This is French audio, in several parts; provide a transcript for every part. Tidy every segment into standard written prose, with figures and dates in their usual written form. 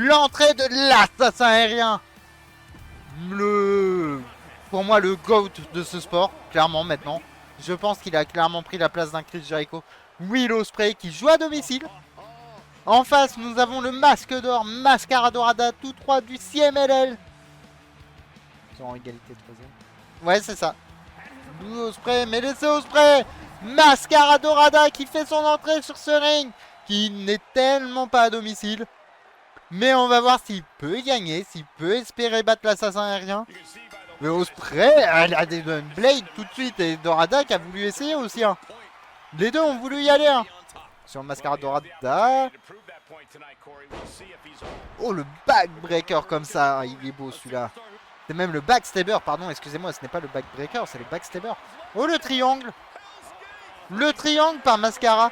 L'entrée de l'assassin aérien. Pour moi, le GOAT de ce sport, clairement maintenant. Je pense qu'il a clairement pris la place d'un Chris Jericho. Will Ospreay qui joue à domicile. En face, nous avons le masque d'or, Mascara Dorada, tout droit du CMLL. Ils sont en égalité troisième. Ouais, c'est ça. Will Ospreay, mais laissez Ospreay. Mascara Dorada qui fait son entrée sur ce ring, qui n'est tellement pas à domicile. Mais on va voir s'il peut y gagner, s'il peut espérer battre l'assassin aérien. Mais Ospreay, elle a des blades tout de suite. Et Dorada qui a voulu essayer aussi. Hein. Les deux ont voulu y aller. Hein. Sur Mascara Dorada. Oh, le backbreaker comme ça. Il est beau celui-là. C'est même le backstabber, pardon, excusez-moi, ce n'est pas le backbreaker, c'est le backstabber. Oh, le triangle. Le triangle par Mascara.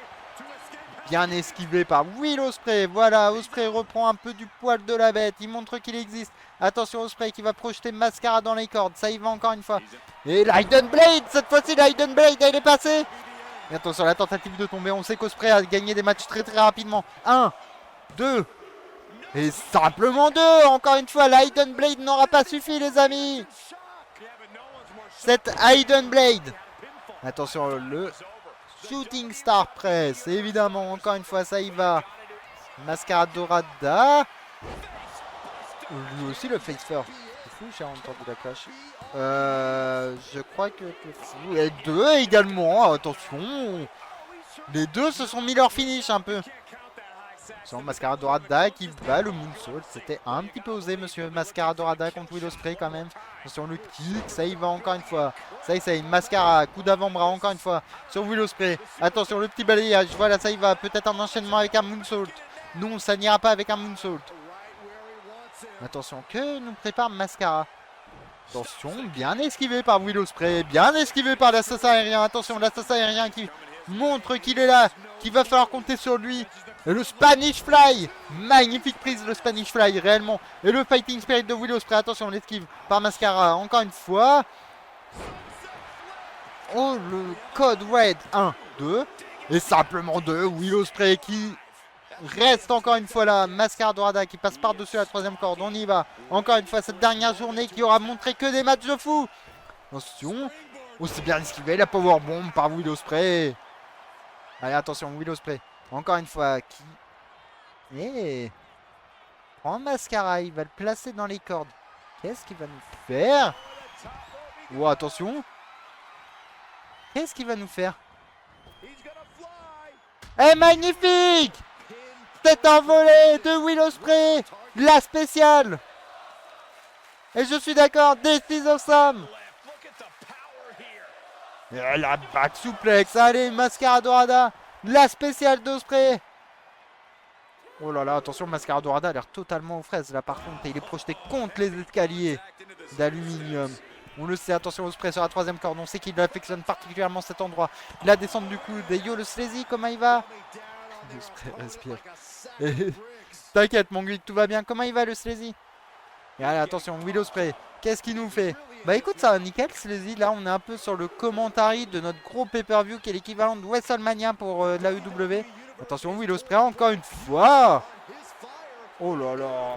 Bien esquivé par Will Ospreay. Voilà, Ospreay reprend un peu du poil de la bête. Il montre qu'il existe. Attention, Ospreay qui va projeter Mascara dans les cordes. Ça y va encore une fois. Et l'Hidden Blade. Cette fois-ci, l'Hidden Blade, elle est passée. Et attention, la tentative de tomber. On sait qu'Ospreay a gagné des matchs très très rapidement. 1, 2. Et simplement 2. Encore une fois, l'Hidden Blade n'aura pas suffi, les amis. Cette Hidden Blade. Attention, le Shooting Star Press, évidemment, encore une fois, ça y va. Mascara Dorada. Lui aussi le face first. C'est fou, j'ai entendu la clash. Je crois que... Les deux également, attention. Les deux se sont mis leur finish un peu. Sur Mascara Dorada qui va le moonsault. C'était un petit peu osé, monsieur Mascara Dorada contre Will Ospreay quand même. Sur le kick, ça y va encore une fois. Ça y est, Mascara, coup d'avant-bras encore une fois. Sur Will Ospreay. Attention, le petit balayage. Voilà, ça y va. Peut-être un enchaînement avec un moonsault. Non, ça n'ira pas avec un moonsault. Attention, que nous prépare Mascara. Attention, bien esquivé par Will Ospreay. Bien esquivé par l'assassin aérien. Attention, l'assassin aérien qui montre qu'il est là. Qu'il va falloir compter sur lui. Et le Spanish Fly. Magnifique prise, le Spanish Fly, réellement. Et le Fighting Spirit de Will Ospreay. Attention, l'esquive par Mascara. Encore une fois. Oh, le Code Red. 1, 2. Et simplement 2. Will Ospreay qui reste encore une fois là. Mascara Dorada qui passe par-dessus la troisième corde. On y va. Encore une fois, cette dernière journée qui aura montré que des matchs de fou. Attention. Oh, c'est bien esquivé. La powerbomb par Will Ospreay. Allez, attention, Will Ospreay. Encore une fois, qui... prend Mascara, il va le placer dans les cordes. Qu'est-ce qu'il va nous faire? Oh, attention. Qu'est-ce qu'il va nous faire? Eh, magnifique! Cette envolée de Will Ospreay, la spéciale. Et je suis d'accord, This is awesome. Et la back suplex, allez, Mascara Dorada. La spéciale d'Ospreay. Oh là là, attention, Mascara Dorada a l'air totalement aux fraises là par contre. Et il est projeté contre les escaliers d'aluminium. On le sait, attention, Ospreay sur la troisième corde. On sait qu'il affectionne particulièrement cet endroit. La descente du coude. Et yo, le Sleazy, comment il va? Ospreay respire. T'inquiète, mon Guy, tout va bien. Comment il va, le Sleazy? Et allez, attention, Will Ospreay. Qu'est-ce qu'il nous fait? Bah écoute, ça va nickel, Sleazy. Là, on est un peu sur le commentary de notre gros pay-per-view qui est l'équivalent de WrestleMania pour la UW. Attention, Will Ospreay, encore une fois. Oh là là.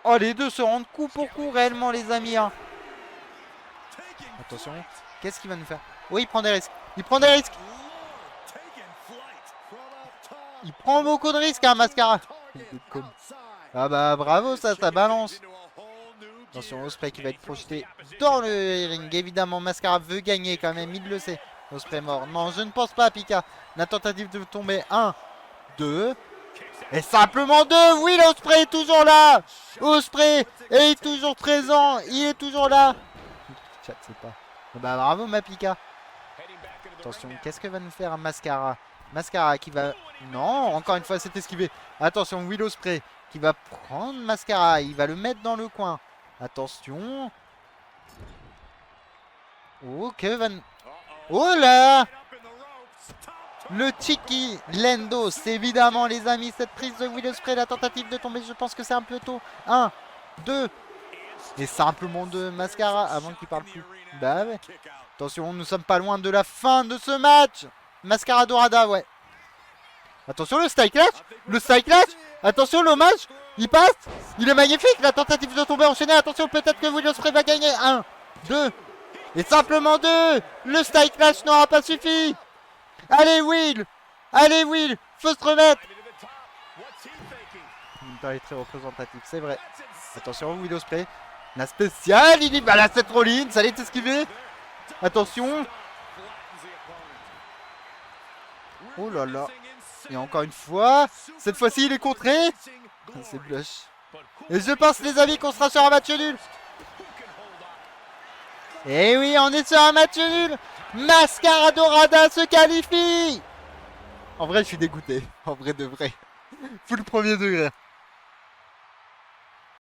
Oh, les deux se rendent coup pour coup réellement, les amis. Hein. Attention, qu'est-ce qu'il va nous faire? Oui, il prend des risques. Il prend des risques. Il prend beaucoup de risques, hein, Mascara. Ah bah bravo, ça balance. Attention, Ospreay qui va être projeté dans le ring. Évidemment, Mascara veut gagner quand même, il le sait. Ospreay mort. Non, je ne pense pas, Pika. La tentative de tomber. 1, 2. Et simplement 2. Oui, Ospreay est toujours là. Ospreay est toujours présent. Il est toujours là. Chat, c'est pas. Bah bravo, ma Pika. Attention, qu'est-ce que va nous faire Mascara? Mascara qui va... Non, encore une fois, c'est esquivé. Attention, Will Ospreay qui va prendre Mascara. Il va le mettre dans le coin. Attention. Oh, Kevin. Oh là. Le Cheeky Lendo. C'est évidemment, les amis, cette prise de Will Ospreay. La tentative de tomber, je pense que c'est un peu tôt. 1, 2. Et simplement 2. Mascara avant qu'il parle plus. Bah ouais. Attention, nous sommes pas loin de la fin de ce match. Mascara Dorada, ouais. Attention, le style clash. Le style clash. Attention, l'hommage. Il passe. Il est magnifique. La tentative de tomber enchaînée. Attention, peut-être que Will Ospreay va gagner. 1, 2. Et simplement 2. Le style clash n'aura pas suffi. Allez, Will. Allez, Will. Faut se remettre. Il est très représentatif, c'est vrai. Attention, Will Ospreay. La spéciale. Il y va la Seth Rollins. Ça allait esquiver. Attention. Oh là là. Et encore une fois. Cette fois-ci, il est contré. C'est blush. Et je pense, les amis, qu'on sera sur un match nul. Et oui, on est sur un match nul. Mascara Dorada se qualifie. En vrai, je suis dégoûté. En vrai de vrai. Full premier degré.